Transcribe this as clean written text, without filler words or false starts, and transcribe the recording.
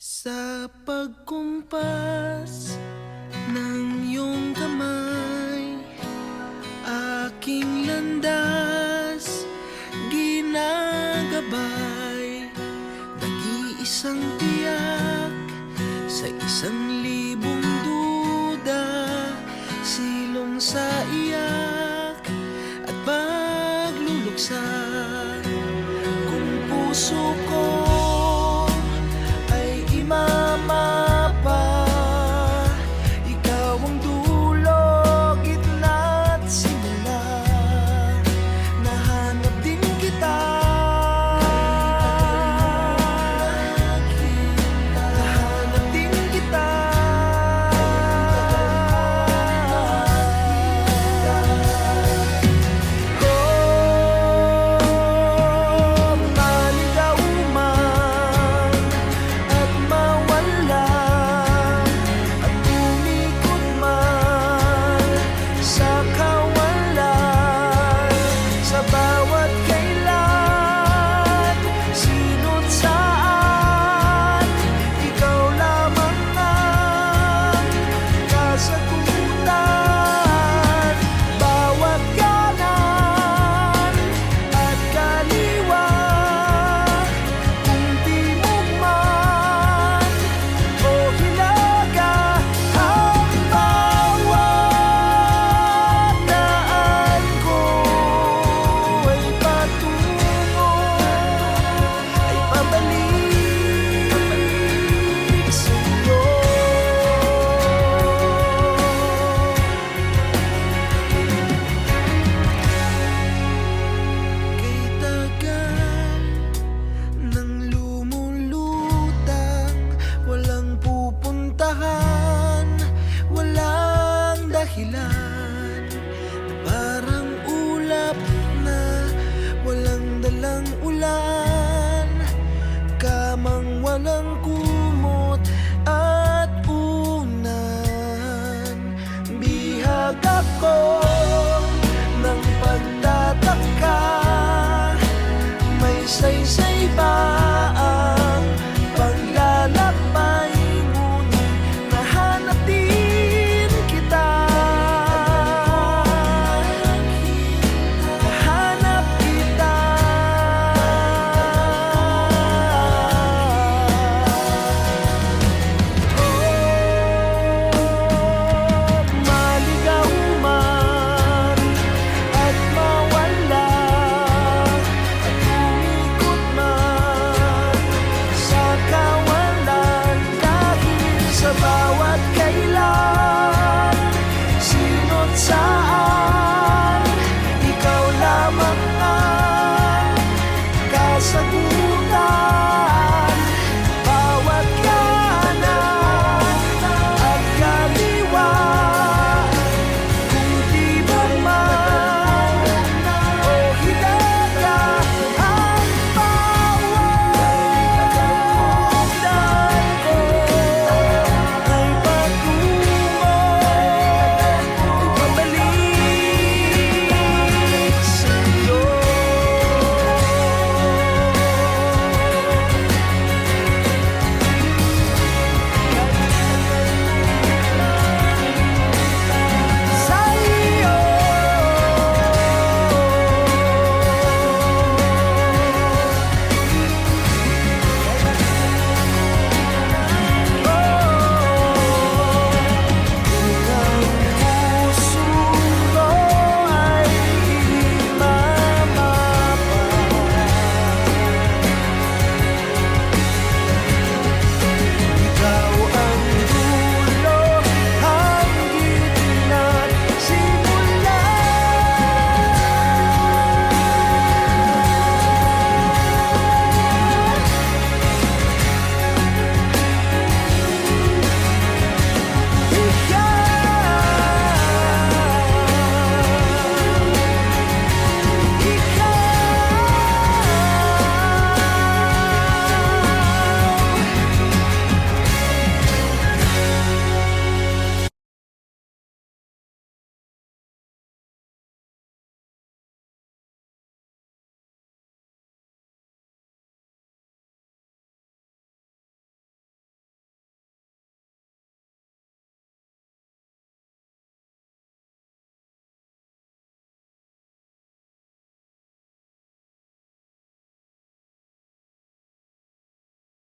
Sa pagkumpas ng iyong kamay, aking landas ginagabay. Nag-iisang tiyak sa 1,000 duda, silong sa iyak at pagluluksa. Kung puso ko mapa, ikaw ang dulo, gitna at simula. Nahanap din kita, nahanap din kita. Oh, maligaw man at mawala, at umikot man sa kawalan, sa bawat kailan, sino't saan, ikaw lamang ang kasagutan. Bawat kanan at kaliwa, kung timog man o hilaga, ang bawat daan ko ay patungo, ay pabalik sa iyo. Kay tagal nang lumulutang, walang pupuntahan, walang dahilan, parang ulap na walang dalang ulan, kamang walang